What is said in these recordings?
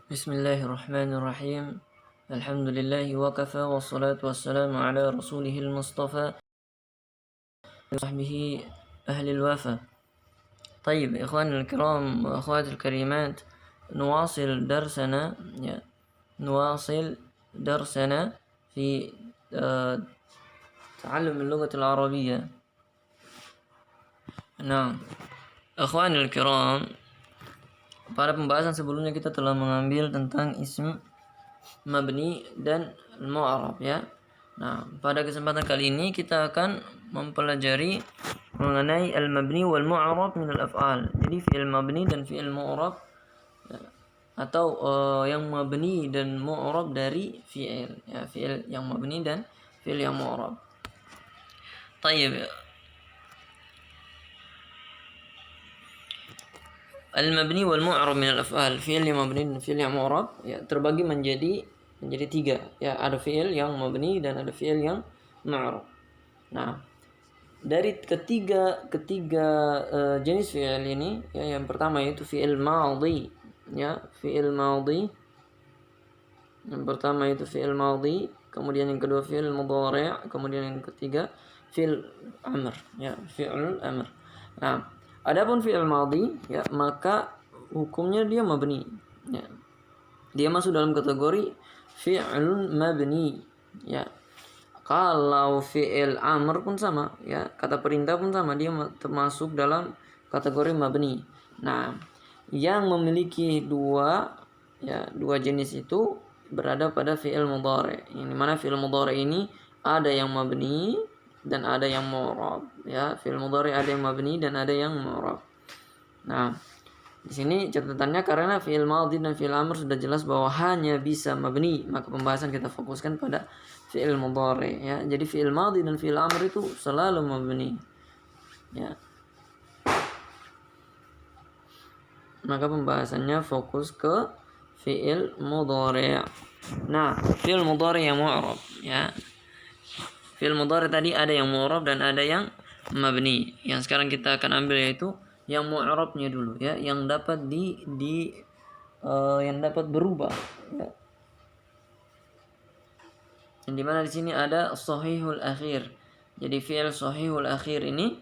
Bismillahirrahmanirrahim. Alhamdulillahi wa kafa wassalatu wassalamu ala rasulihil mustafa wa sahbihi ahlil wafa. طيب إخواني الكرام وأخواتي الكريمات نواصل درسنا في تعلم اللغة العربية. Nah, ikhwanil kiram, pada pembahasan sebelumnya kita telah mengambil tentang ism mabni dan mu'arab ya. Nah, pada kesempatan kali ini kita akan mempelajari mengenai al-mabni wal mu'arab min al-af'al. Jadi fi'il mabni dan fi'il mu'arab ya, atau yang mabni dan mu'arab dari fi'il ya, fi'il yang mabni dan fi'il yang mu'arab. Tayyib. Al-mabni wal mu'arab min al-af'al, fi'il yang mabni dan fi'il yang mu'arab ya terbagi menjadi tiga ya, ada fi'il yang mabni dan ada fi'il yang mu'arab. Nah, dari ketiga jenis fi'il ini ya, yang pertama yaitu fi'il madhi ya, fi'il madhi. Yang pertama itu fi'il madhi, kemudian yang kedua fi'il mudhari', kemudian yang ketiga fi'il amr ya, fi'il amr. Nah, adapun fi'il madhi ya, maka hukumnya dia mabni ya. Dia masuk dalam kategori fi'il mabni ya. Kalau fi'il amr pun sama ya, kata perintah pun sama, dia termasuk dalam kategori mabni. Nah, yang memiliki dua jenis itu berada pada fi'il mudhari'. Ini mana fi'il mudhari' ini ada yang mabni dan ada yang mu'rab ya. Fi'il mudhari' ada yang mabni dan ada yang mu'rab. Nah, di sini catatannya karena fi'il madhi dan fi'il amr sudah jelas bahwa hanya bisa mabni, maka pembahasan kita fokuskan pada fi'il mudhari' ya. Jadi fi'il madhi dan fi'il amr itu selalu mabni ya. Maka pembahasannya fokus ke fi'il mudhari'. Nah, fi'il mudhari' yang mu'rab ya. Fi'il mudhari' tadi ada yang mu'rab dan ada yang mabni. Yang sekarang kita akan ambil yaitu yang mu'rabnya dulu ya, yang dapat yang dapat berubah ya. Yang dimana di sini ada sahihul akhir. Jadi fi'il sahihul akhir ini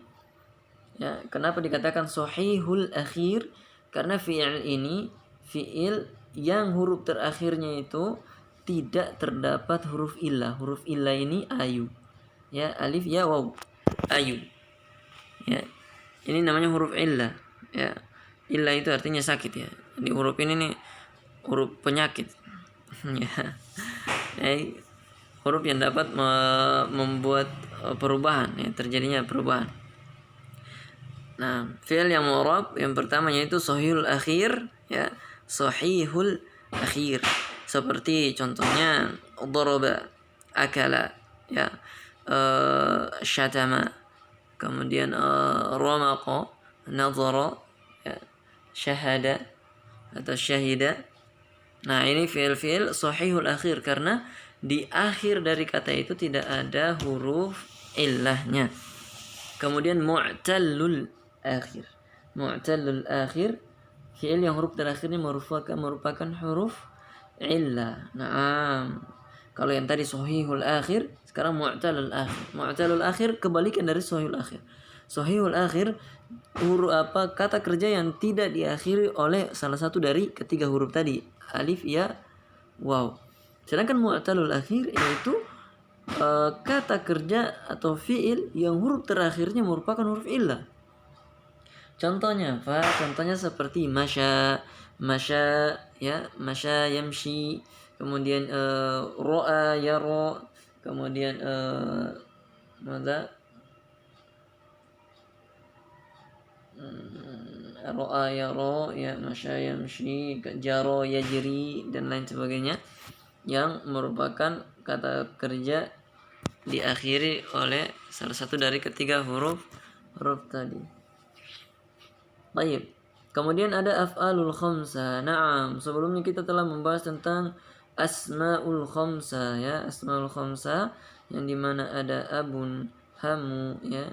ya, kenapa dikatakan sahihul akhir? Karena fi'il ini fi'il yang huruf terakhirnya itu tidak terdapat huruf illah. Huruf illah ini ayu ya, alif ya waw, ayu ya. Ini namanya huruf illah ya. Illah itu artinya sakit ya. Jadi huruf ini nih huruf penyakit ya. Huruf yang dapat membuat perubahan ya, terjadinya perubahan. Nah, fi'il yang mu'rab yang pertama yaitu sahihul akhir ya, sahihul akhir. Seperti contohnya daraba, akala ya, syatama, kemudian ramaqa, nazara ya, syahada atau syahida. Nah, ini fi'il sahihul akhir karena di akhir dari kata itu tidak ada huruf illahnya. Kemudian mu'tallul akhir. Mu'tallul akhir fi'il yang huruf terakhirnya merupakan huruf illah. Nah, kalau yang tadi sahihul akhir, sekarang mu'tallul akhir. Mu'tallul akhir kebalikan dari sahihul akhir. Sahihul akhir huruf kata kerja yang tidak diakhiri oleh salah satu dari ketiga huruf tadi, alif ya waw. Sedangkan mu'tallul akhir yaitu kata kerja atau fi'il yang huruf terakhirnya merupakan huruf illah. Contohnya apa? Contohnya seperti masya ya, masya yamshi, kemudian ro'a yara, kemudian ro'a yara ya, masya yamshi, jaro yajri dan lain sebagainya, yang merupakan kata kerja diakhiri oleh salah satu dari ketiga huruf tadi. Baik. Kemudian ada af'alul khamsah. Naam, sebelumnya kita telah membahas tentang asmaul khamsah ya, asmaul khamsah yang dimana ada abun, hamu ya,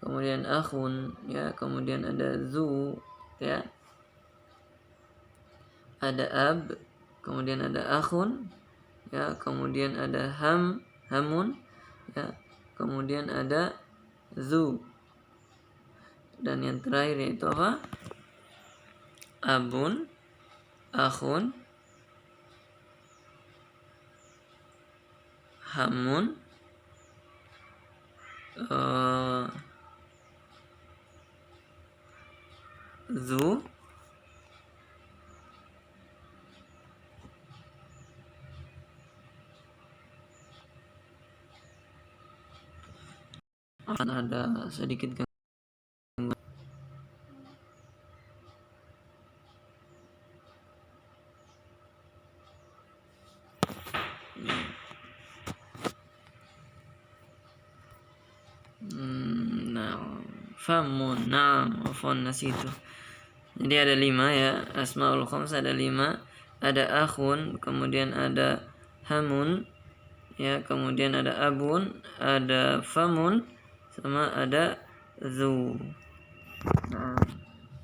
kemudian akhun ya, kemudian ada zu ya, ada ab, kemudian ada akhun, ya, kemudian ada hamun, ya, kemudian ada zu, dan yang terakhir yaitu apa? Abun, akhun, hamun, zu, akan ada sedikit gangguan. Nah, famun, nah, afwan nasitu. Jadi ada 5 ya, asmaul khamsah ada 5. Ada akhun, kemudian ada hamun, ya, kemudian ada abun, ada famun, sama ada zu. Nah,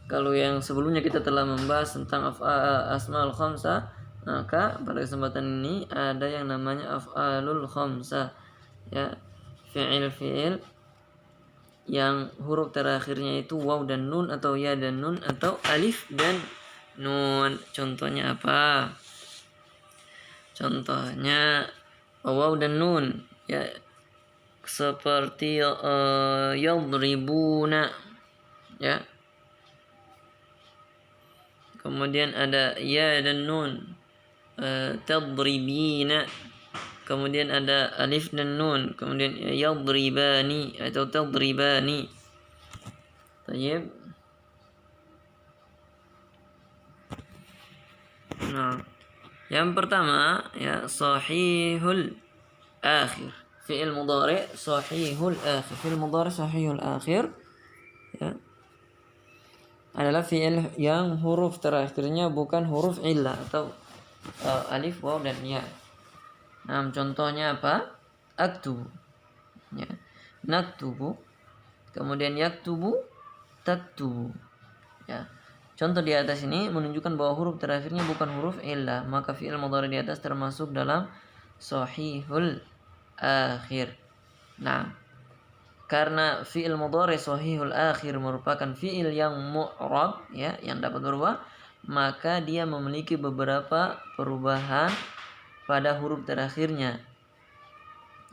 kalau yang sebelumnya kita telah membahas tentang asmaul khamsah, maka pada kesempatan ini ada yang namanya af'alul khamsah, ya, fi'il yang huruf terakhirnya itu waw dan nun, atau ya dan nun, atau alif dan nun. Contohnya apa? Contohnya waw dan nun, ya, seperti yadribuna, ya. Kemudian ada ya dan nun, tadribina. Kemudian ada alif dan nun, kemudian yadribani atau tadribani. Tayyib. Nah, yang pertama, ya, sahihul akhir. Fi'il mudhari sahihul akhir. Fi'il mudhari sahihul akhir, ya, adalah fi'il yang huruf terakhirnya bukan huruf illah atau alif, waw dan ya. Nah, contohnya apa? Aktubu, ya, naktubu, kemudian yaktubu, taktubu, ya. Contoh di atas ini menunjukkan bahwa huruf terakhirnya bukan huruf illah, maka fi'il mudhari di atas termasuk dalam sahihul akhir. Nah, karena fi'il mudhari sahihul akhir merupakan fi'il yang mu'rab, ya, yang dapat berubah, maka dia memiliki beberapa perubahan pada huruf terakhirnya,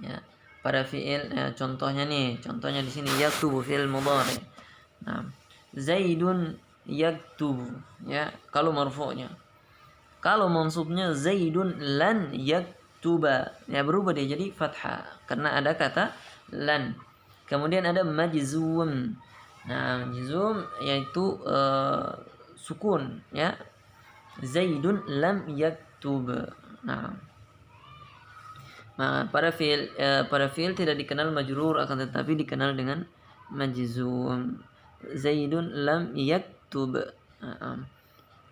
ya, pada fi'il. Contohnya di sini yaktubu fi'il mudhari. Nah, Zaidun yaktubu, ya, kalau marfu'nya. Kalau mansubnya Zaidun lan yaktuba, ya, berubah dia jadi fathah karena ada kata lan. Kemudian ada majzum. Nah, majzum yaitu sukun, ya. Zaidun lam yaktub. Nah, pada fi'il tidak dikenal majrur, akan tetapi dikenal dengan majzum. Zaidun lam yaktub.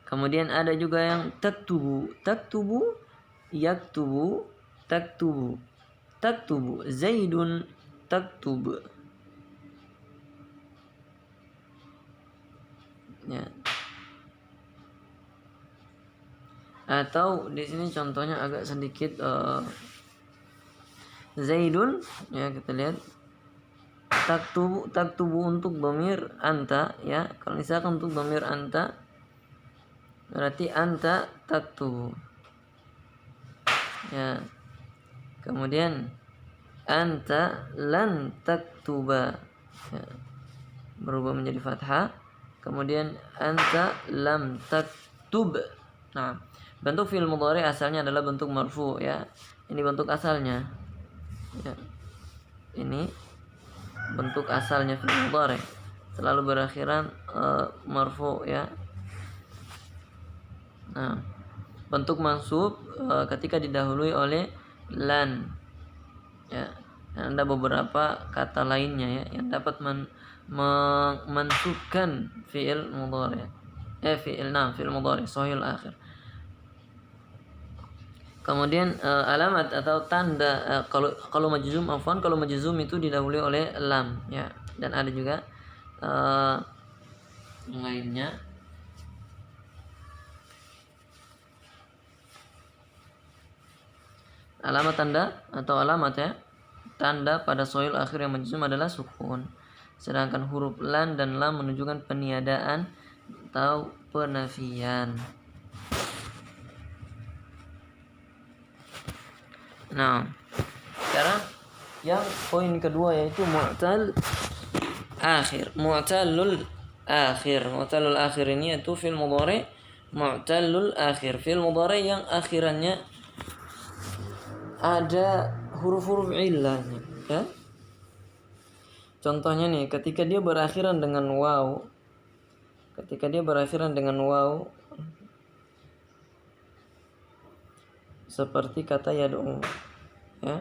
Kemudian ada juga yang taktubu, yaktubu, taktubu, Zaidun taktub, ya. Atau di sini contohnya agak sedikit Zaidun, ya, kita lihat taktubu untuk dhamir anta, ya. Kalau misalkan untuk dhamir anta berarti anta taktubu, ya. Kemudian anta lan taktuba, ya, berubah menjadi fathah. Kemudian anta lam taktub. Nah, bentuk fi'il mudhari asalnya adalah bentuk marfu, ya. Ini bentuk asalnya, ya. Ini bentuk asalnya fi'il mudhari selalu berakhiran marfu, ya. Nah, bentuk mansub ketika didahului oleh lan, ya. Dan ada beberapa kata lainnya, ya, yang dapat memansubkan fi'il mudhari, fi'il mudhari sahihul akhir. Kemudian alamat atau tanda kalau majzum, kalau majzum itu didahului oleh lam, ya. Dan ada juga yang lainnya. Alamat tanda atau alamat ya, tanda pada soil akhir yang majzum adalah sukun. Sedangkan huruf lan dan lam menunjukkan peniadaan atau penafian. Nah, sekarang yang poin kedua yaitu mu'tal akhir. Mu'talul akhir ini yaitu fi'il mudhari mu'talul akhir. Fi'il mudhari yang akhirannya ada huruf-huruf illahnya, ya. Contohnya nih, ketika dia berakhiran dengan waw, seperti kata yad'u, ya.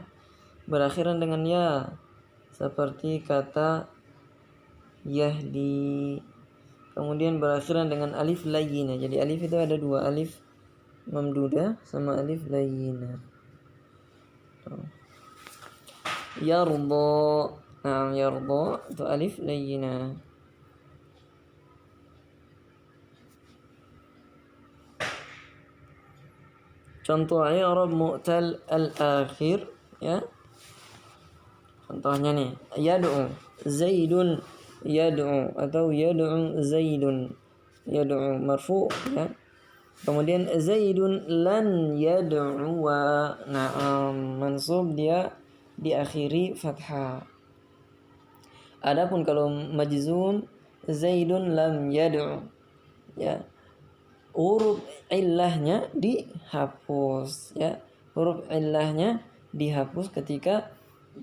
Berakhiran dengan ya, seperti kata yahdi. Kemudian berakhiran dengan alif layyinah. Jadi alif itu ada dua, alif mamdudah sama alif layyinah. Yarda. Nah, yarda itu alif layyinah. Contoh i'rab mu'tal al-akhir, ya. Contohnya nih, yad'u Zaidun yad'u atau yad'u Zaidun. Yad'u marfu, ya. Kemudian Zaidun lan yad'u wa. Nah, mansub dia diakhiri fathah. Adapun kalau majzum Zaidun lam yad'u, ya, huruf illahnya dihapus, ya. Huruf illahnya dihapus ketika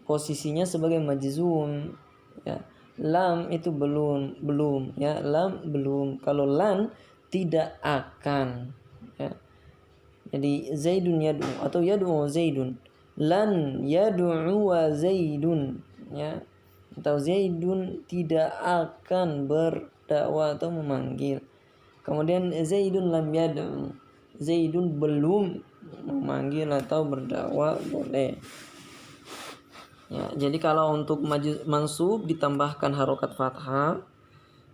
posisinya sebagai majzum, ya. Lam itu belum, ya. Lam belum. Kalau lan tidak akan, ya. Jadi Zaidun yad'u atau yad'u Zaidun. Lan yad'u wa Zaidun, ya. Atau Zaidun tidak akan berdakwah atau memanggil. Kemudian Zaidun lam yad'u. Zaidun belum memanggil atau berdakwah, boleh. Ya, jadi kalau untuk mansub ditambahkan harokat fathah,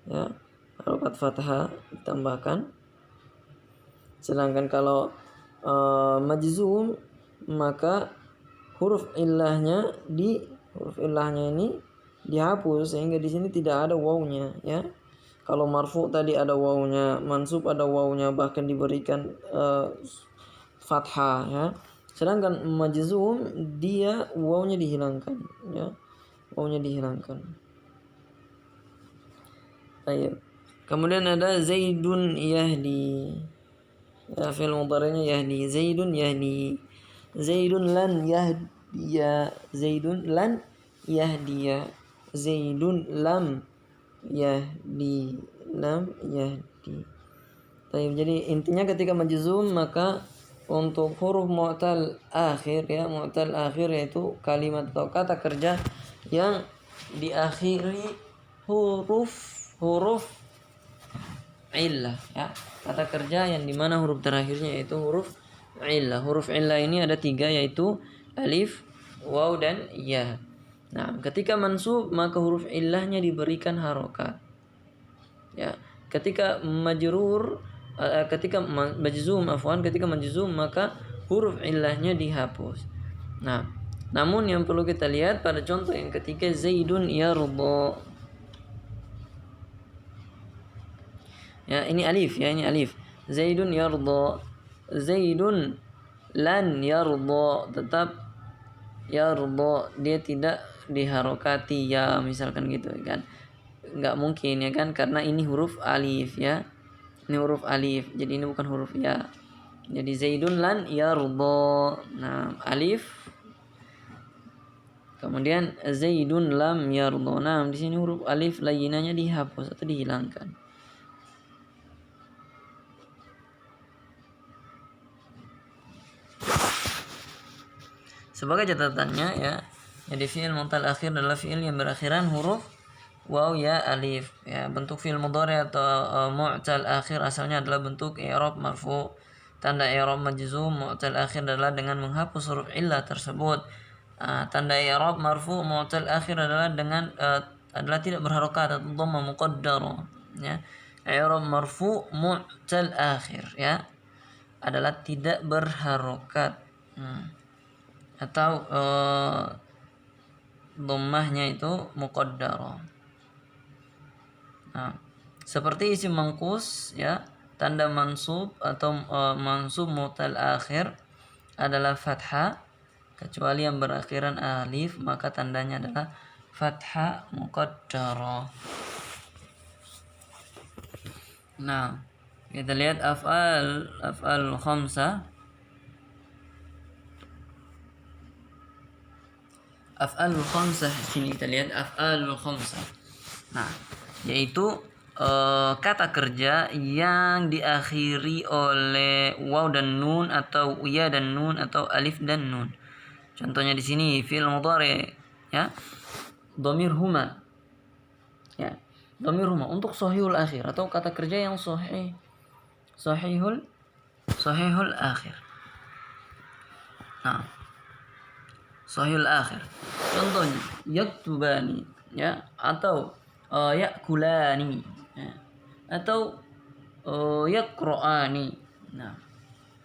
ya, harokat fathah ditambahkan. Sedangkan kalau majzum maka huruf illahnya ini dihapus sehingga di sini tidak ada wawnya, ya. Kalau marfu tadi ada wawnya, mansub ada wawnya, bahkan diberikan fathah, ya. Sedangkan majzum dia wawnya dihilangkan, ya. Wawnya dihilangkan. Ayo. Kemudian ada Zaidun yahdi. Ya, fi'il mudhari'nya yahdi. Zaidun yahdi. Zaidun lan yahdiya. Zaidun lan yahdiya. Zaidun lam yahdi. Jadi intinya ketika majzum maka untuk huruf mu'tal akhir, ya, mu'tal akhir yaitu kalimat atau kata kerja yang diakhiri huruf illah, ya. Kata kerja yang dimana huruf terakhirnya yaitu huruf illah. Huruf illah ini ada 3, yaitu alif, waw, dan ya. Nah, ketika mansub maka huruf illahnya diberikan harokat, ya. Ketika majrur, ketika majzum maka huruf illahnya dihapus. Nah, namun yang perlu kita lihat pada contoh yang ketiga, Zaidun yarda. Ya, ini alif, ya, ini alif. Zaidun yarda. Zaidun lan yarda, tetap yarda, dia tidak diharokati, ya, misalkan gitu, kan. Enggak mungkin, ya kan, karena ini huruf alif, ya. Ini huruf alif, jadi ini bukan huruf ya. Jadi Zaidun lan yarda. Nah, alif. Kemudian Zaidun lam yarda. Nah, di sini huruf alif layyinahnya dihapus atau dihilangkan. Sebagai catatannya, ya, jadi fi'il mu'tal akhir adalah fi'il yang berakhiran huruf waw, ya, alif, ya. Bentuk fi'il mudhari atau mu'tal akhir asalnya adalah bentuk i'rab marfu. Tanda i'rab majzum mu'tal akhir adalah dengan menghapus huruf illah tersebut. Tanda i'rab marfu mu'tal akhir adalah adalah tidak berharokat atau dhamma muqaddara, ya. I'rab marfu mu'tal akhir, ya, adalah tidak berharokat. atau dhammahnya itu muqaddarah. Nah, seperti isim mangkus ya, tanda mansub atau mansub mutal akhir adalah fathah, kecuali yang berakhiran alif maka tandanya adalah fathah muqaddarah. Nah, kita lihat af'al khamsah. Af'alul khamsah, sini kita lihat af'alul khamsah. Nah, yaitu kata kerja yang diakhiri oleh waw dan nun atau ya dan nun atau alif dan nun. Contohnya di sini fi'il mudhari ya. Dhamir huma. Ya. Dhamir huma untuk sahihul akhir atau kata kerja yang sahihul akhir. Nah, sahihul akhir. Contohnya yaktubani ya, atau yakulani ya, atau yaqra'ani. Nah,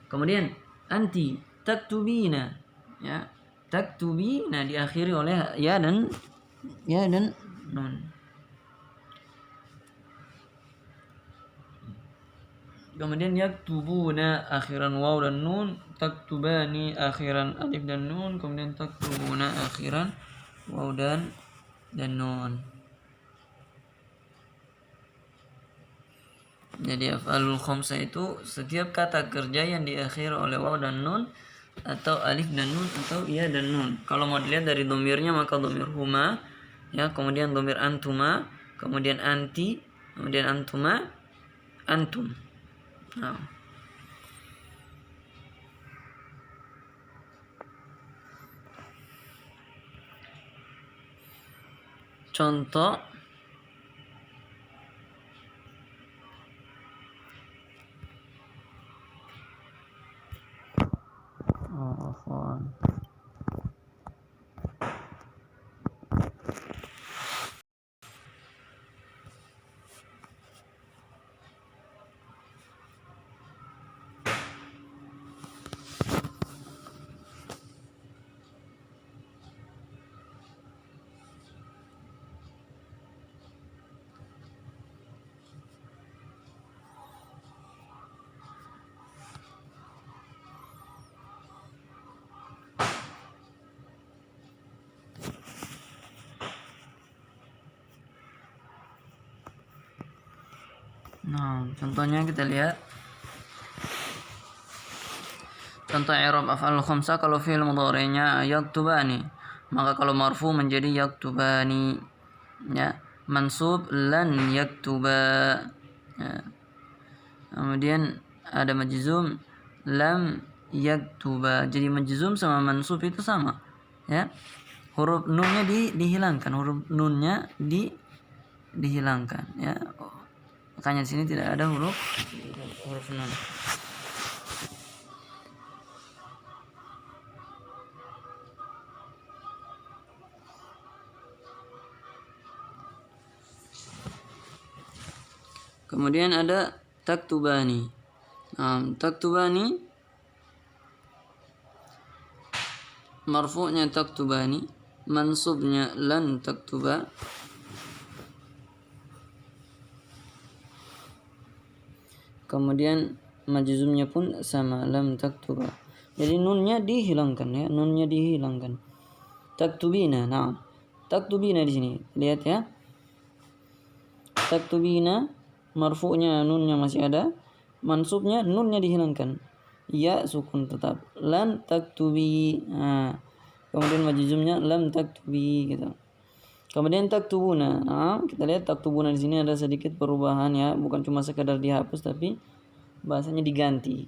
kemudian anti taktubina ya, taktubina diakhiri oleh ya dan nun. Kemudian yaktubuna akhiran waw dan nun, taktubani akhiran alif dan nun, kemudian taktubuna akhiran waw dan nun. Jadi af'alul khamsah itu setiap kata kerja yang diakhiri oleh waw dan nun atau alif dan nun atau ya dan nun. Kalau mau dilihat dari dhamirnya maka dhamir huma ya, kemudian dhamir antuma, kemudian anti, kemudian antuma, antum. Nah. Contoh Nah, contohnya kita lihat. Contoh i'rab af'al khamsah kalau fi'il mudhari'nya yaktubani, maka kalau marfu menjadi yaktubani. Ya, mansub lan yaktuba. Ya. Kemudian ada majzum lam yaktuba. Jadi majzum sama mansub itu sama. Ya. Huruf nunnya dihilangkan, huruf nunnya dihilangkan ya. Makanya di sini tidak ada huruf nun. Kemudian ada taktubani. Taktubani marfu'nya taktubani, mansubnya lan taktuba. Kemudian majzumnya pun sama lam taktuba. Jadi nunnya dihilangkan ya, nunnya dihilangkan. Taktubina. Nah, taktubina di sini. Lihat ya. Taktubina marfu'nya nunnya masih ada, mansubnya nunnya dihilangkan. Ya sukun tetap. Lan taktubi. Nah, kemudian majzumnya lam taktubi gitu. Kemudian taktubuna. Nah, kita lihat taktubuna di sini ada sedikit perubahan ya, bukan cuma sekedar dihapus tapi bahasanya diganti.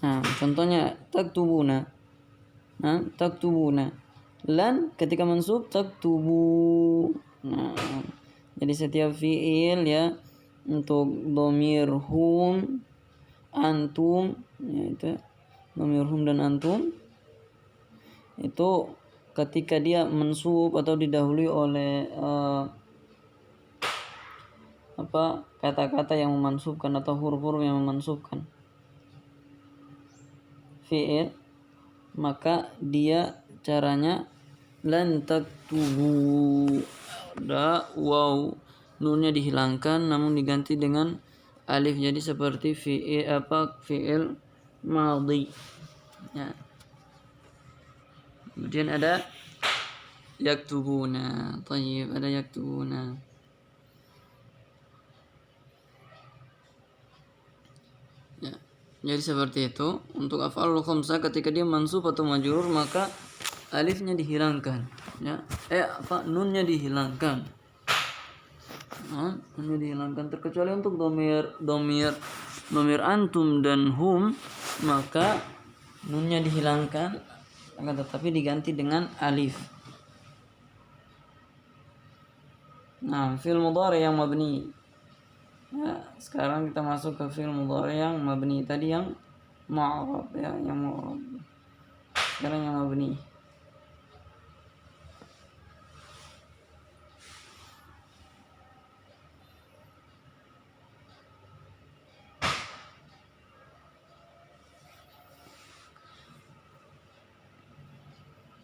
Nah, contohnya taktubuna. Nah, taktubuna. Lan ketika mansub taktubu. Nah, jadi setiap fiil ya untuk dhamir hum, antum yaitu dhamir hum dan antum itu ketika dia mansub atau didahului oleh kata-kata yang memansubkan atau huruf-huruf yang memansubkan fi'il, maka dia caranya lan taktubu, ada waw, nunnya dihilangkan namun diganti dengan alif, jadi seperti fi'il madhi ya. Kemudian ada yaktubuna, thayyib, ada yaktubuna. Ya. Jadi seperti itu untuk af'alul khamsah, ketika dia mansub atau majrur maka alifnya dihilangkan ya. Nunnya dihilangkan. Nunnya dihilangkan, terkecuali untuk domir antum dan hum, maka nunnya dihilangkan akan tetapi diganti dengan alif. Nah, fi'il mudhari yang mabni. Ya, sekarang kita masuk ke fi'il mudhari yang mabni. Tadi yang mu'rab ya, yang mu'rab. Sekarang yang mabni.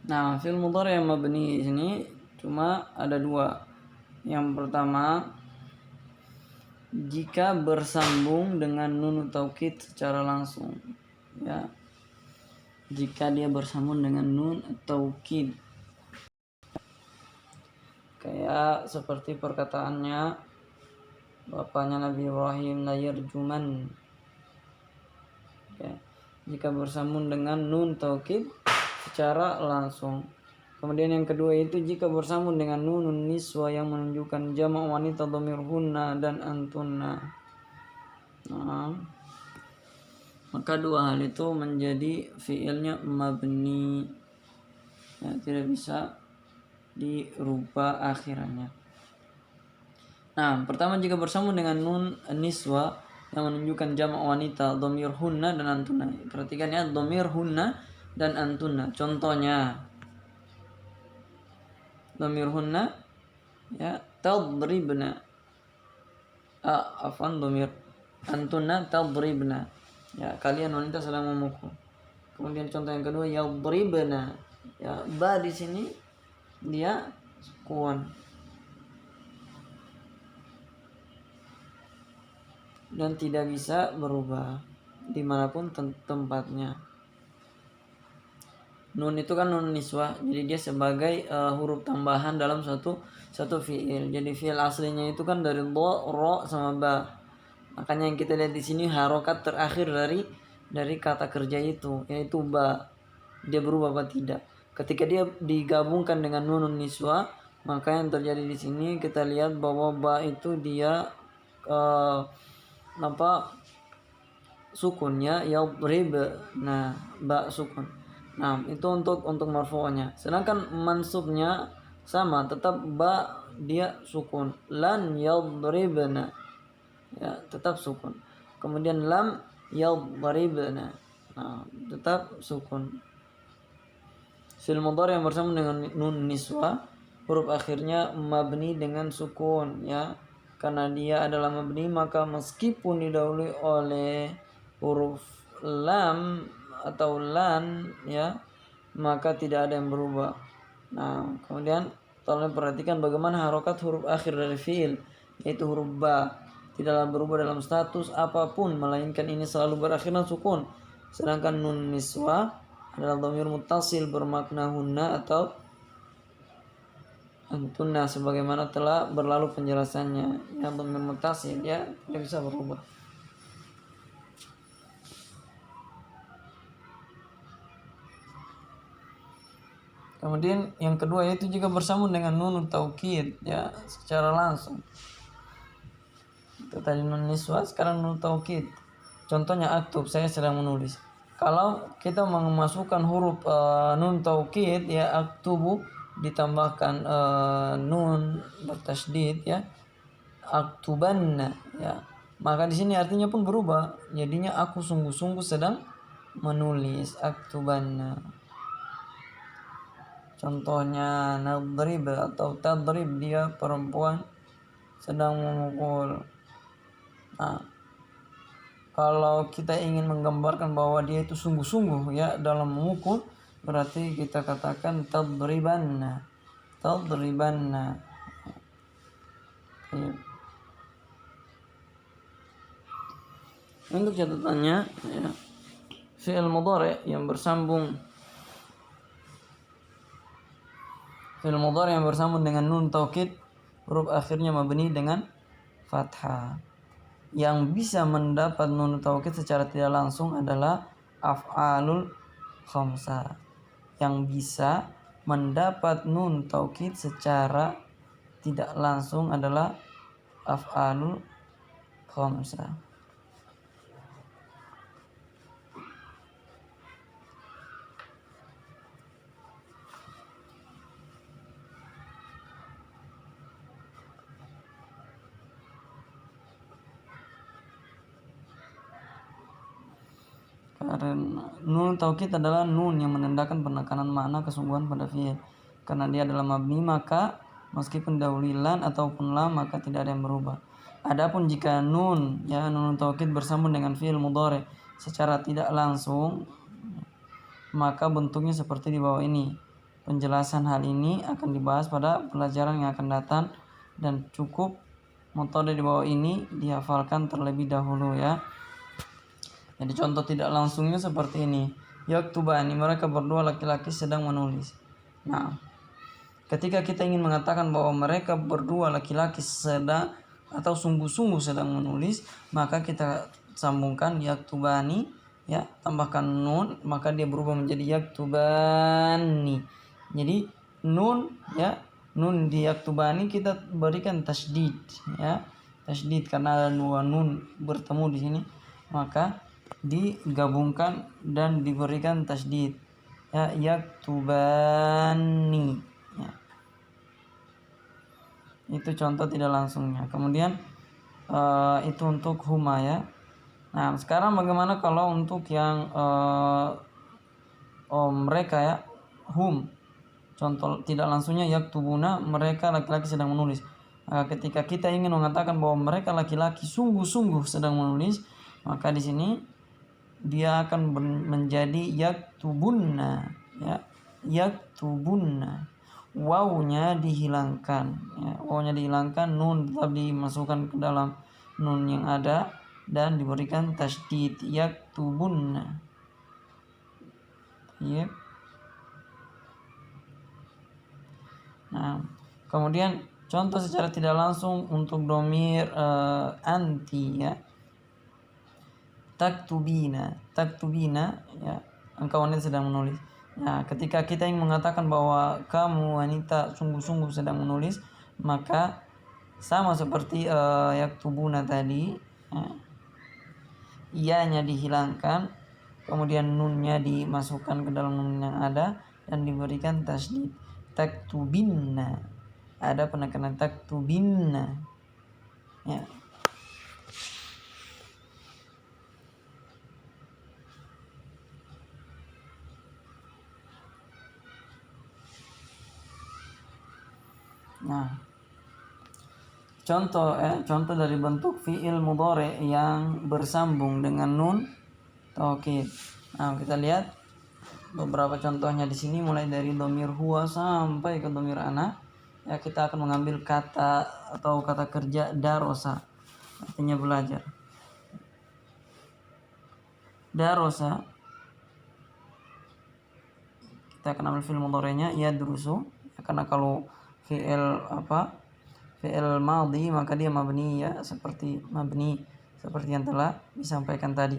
Nah, fi'il mudhari yang mabni sini cuma ada dua. Yang pertama, jika bersambung dengan nun taukid secara langsung ya. Jika dia bersambung dengan nun taukid, kayak seperti perkataannya bapaknya Nabi Ibrahim, la yarjuman ya. Jika bersambung dengan nun taukid secara langsung. Kemudian yang kedua itu jika bersambung dengan nunun niswa yang menunjukkan jamak wanita, dhamir hunna dan antunna. Nah, maka dua hal itu menjadi fiilnya mabni ya, tidak bisa dirubah akhirannya. Nah, pertama jika bersambung dengan nun niswa yang menunjukkan jamak wanita, dhamir hunna dan antunna. Perhatikan ya, dhamir hunna dan antunna. Contohnya dhamir hunna ya, tadribna. Dhamir antunna tadribna ya, kalian wanita sedang memukul. Kemudian contoh yang kedua yadribna ya, ba di sini dia sukun dan tidak bisa berubah dimanapun tempatnya. Nun itu kan nun niswah, jadi dia sebagai huruf tambahan dalam satu fiil. Jadi fiil aslinya itu kan dari do, ro sama ba. Makanya yang kita lihat di sini harokat terakhir dari kata kerja itu, yaitu ba. Dia berubah apa tidak? Ketika dia digabungkan dengan nun niswah, maka yang terjadi di sini kita lihat bahwa ba itu dia sukunnya yadrib. Nah, ba sukun. Nah, itu untuk marfu'nya. Sedangkan mansubnya sama, tetap ba dia sukun. Lan yadribna. Ya, tetap sukun. Kemudian lam yadribna. Nah, tetap sukun. Fi'il mudhari yang bersama dengan nun niswa, huruf akhirnya mabni dengan sukun ya. Karena dia adalah mabni, maka meskipun didahului oleh huruf lam atau lan ya, maka tidak ada yang berubah. Nah, kemudian tolong perhatikan bagaimana harokat huruf akhir dari fiil, yaitu huruf ba, tidaklah berubah dalam status apapun, melainkan ini selalu berakhiran sukun. Sedangkan nun niswa adalah dhamir muttasil bermakna hunna atau antunna, sebagaimana telah berlalu penjelasannya. Yang dhamir muttasil ya tidak bisa berubah. Kemudian yang kedua yaitu jika bersambung dengan nun taukid ya secara langsung. Itu tadi nun niswa, sekarang nun taukid. Contohnya aktub, saya sedang menulis. Kalau kita memasukkan huruf nun taukid ya, aktubu ditambahkan nun bertasydid ya, aktubanna ya, maka di sini artinya pun berubah, jadinya aku sungguh-sungguh sedang menulis, aktubanna. Contohnya nadrib atau tadrib, dia perempuan sedang memukul. Nah, kalau kita ingin menggambarkan bahwa dia itu sungguh-sungguh ya dalam memukul, berarti kita katakan tadribanna. Ya. Untuk catatannya ya, fi'il mudhari yang bersambung dengan nun taukid, huruf akhirnya mabni dengan fathah. Yang bisa mendapat nun taukid secara tidak langsung adalah af'alul khamsah. Yang bisa mendapat nun taukid secara tidak langsung adalah af'alul khamsah. Karena nun taukid adalah nun yang menandakan penekanan makna kesungguhan pada fi'il. Karena dia adalah mabni, maka meskipun dahulilan ataupun lam maka tidak ada yang berubah. Adapun jika nun taukid bersambung dengan fi'il mudhari secara tidak langsung, maka bentuknya seperti di bawah ini. Penjelasan hal ini akan dibahas pada pelajaran yang akan datang, dan cukup metode di bawah ini dihafalkan terlebih dahulu ya. Jadi contoh tidak langsungnya seperti ini. Yaktubani, mereka berdua laki-laki sedang menulis. Nah, ketika kita ingin mengatakan bahwa mereka berdua laki-laki sedang atau sungguh-sungguh sedang menulis, maka kita sambungkan yaktubani ya, tambahkan nun, maka dia berubah menjadi yaktubani. Jadi nun ya, nun di yaktubani kita berikan tasydid ya. Tasydid karena ada dua nun bertemu di sini, maka digabungkan dan diberikan tasydid ya, yaktubani ya. Itu contoh tidak langsungnya. Kemudian itu untuk huma ya. Nah, sekarang bagaimana kalau untuk yang mereka ya, hum, contoh tidak langsungnya yaktubuna, mereka laki-laki sedang menulis. Ketika kita ingin mengatakan bahwa mereka laki-laki sungguh-sungguh sedang menulis, maka di sini dia akan menjadi yaktubunna ya, yaktubunna. Wawunya dihilangkan ya, wawunya dihilangkan, nun tetap dimasukkan ke dalam nun yang ada dan diberikan tasydid yaktubunna. Yep. Nah, kemudian contoh secara tidak langsung untuk domir anti ya, taktubina ya, engkau wanita sedang menulis. Nah, ketika kita ingin mengatakan bahwa kamu wanita sungguh-sungguh sedang menulis, maka sama seperti yaktubuna tadi ya, ianya dihilangkan, kemudian nunnya dimasukkan ke dalam nun yang ada dan diberikan tasydid taktubinna, ada penekanan taktubinna ya. Nah, contoh dari bentuk fi'il mudhari yang bersambung dengan nun taukid. Nah, kita lihat beberapa contohnya di sini, mulai dari dhamir huwa sampai ke dhamir ana. Ya, kita akan mengambil kata atau kata kerja darosa, artinya belajar. Darosa, kita akan ambil fi'il mudhari'nya yadrusu, karena kalau fi'il madhi maka dia mabni ya, seperti yang telah disampaikan tadi.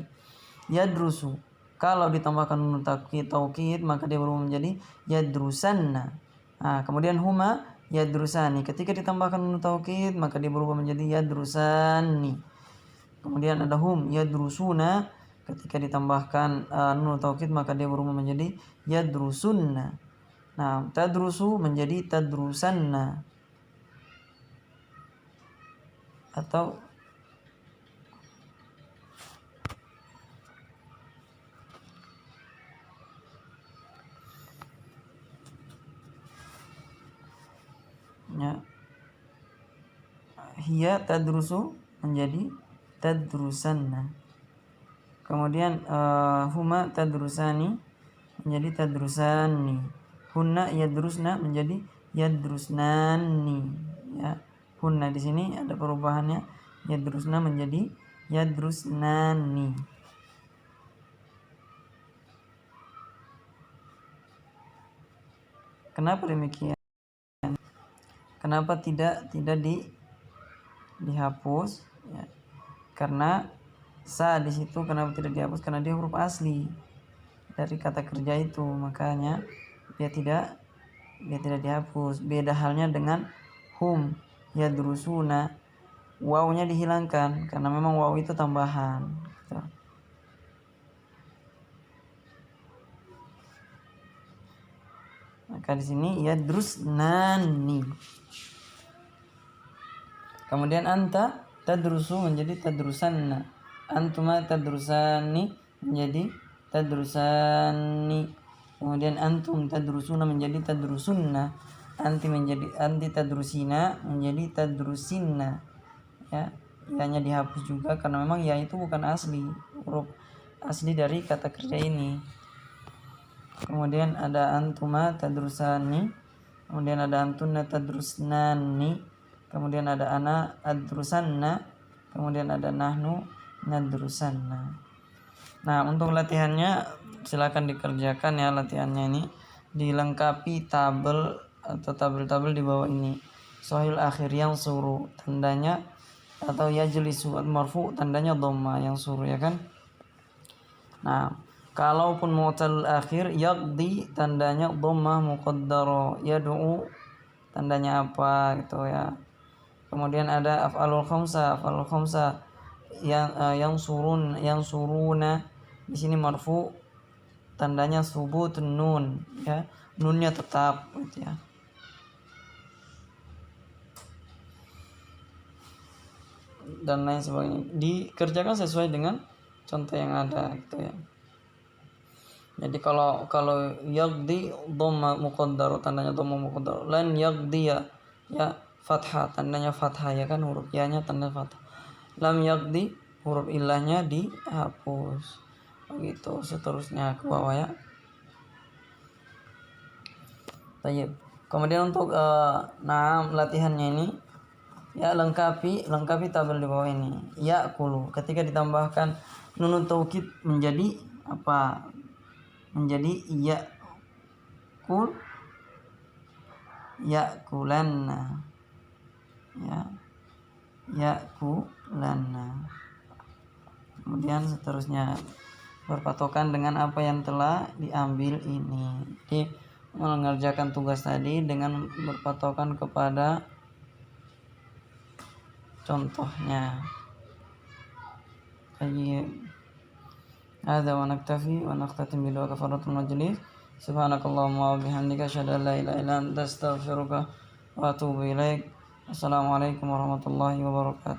Yadrusu, kalau ditambahkan nun taukid maka dia berubah menjadi yadrusanna. Nah, kemudian huma yadrusani, ketika ditambahkan nun taukid maka dia berubah menjadi yadrusani. Kemudian ada hum yadrusuna, ketika ditambahkan nun taukid maka dia berubah menjadi yadrusunna. Nah, tadrusu menjadi tadrusanna, atau ya, hiya tadrusu menjadi tadrusanna. Kemudian huma tadrusani menjadi tadrusani. Hunna yadrusna menjadi yadrusnani. Ya. Hunna di sini ada perubahannya, yadrusna menjadi yadrusnani. Kenapa demikian? Kenapa tidak dihapus? Ya. Karena sa di situ kenapa tidak dihapus? Karena dia huruf asli dari kata kerja itu, makanya dia tidak dihapus. Beda halnya dengan hum yadrusuna, wawnya dihilangkan karena memang waw itu tambahan gitu. Maka di sini yadrusnani. Kemudian anta tadrusu menjadi tadrusanna, antuma tadrusani menjadi tadrusani. Kemudian antum tadrusuna menjadi tadrusunna, anti tadrusina menjadi tadrusinna. Ya, ianya dihapus juga karena memang ya itu bukan asli, huruf asli dari kata kerja ini. Kemudian ada antuma tadrusani, kemudian ada antunna tadrusnani, kemudian ada ana adrusanna, kemudian ada nahnu nadrusanna. Nah, untuk latihannya silakan dikerjakan ya. Latihannya ini dilengkapi tabel atau tabel-tabel di bawah ini. Sohil akhir yang suruh tandanya, atau yajlisu marfu tandanya dhamma yang suruh, ya kan. Nah, kalaupun mu'tal akhir, yaqdi tandanya dhammah muqaddara, yad'u tandanya apa gitu ya. Kemudian ada af'alul khamsa yang suruna di sini marfu tandanya subutun nun ya, nunnya tetap gitu ya. Dan lain sebagainya dikerjakan sesuai dengan contoh yang ada gitu ya. Jadi kalau yaqdi dhamma muqaddar tandanya dhamma muqaddar, lan yaqdi ya fathah tandanya fathah ya kan, huruf ya-nya tanda fathah. Lam yaqdi huruf ilahnya dihapus. Begitu seterusnya ke bawah ya. Baik. Kemudian untuk latihannya ini ya, lengkapi tabel di bawah ini. Ya'kulu ketika ditambahkan nunun taukid menjadi apa? Menjadi ya'kulanna. Ya. Ya'kulanna. Kemudian seterusnya berpatokan dengan apa yang telah diambil ini. Jadi mengerjakan tugas tadi dengan berpatokan kepada contohnya. Baik. Hadza wa naktafi wa naqtatim bil kafaratul majlis. Subhanakallahumma wa bihamdika asyhadu an la ilaha illa anta astaghfiruka wa atubu ilaik. Assalamualaikum warahmatullahi wabarakatuh.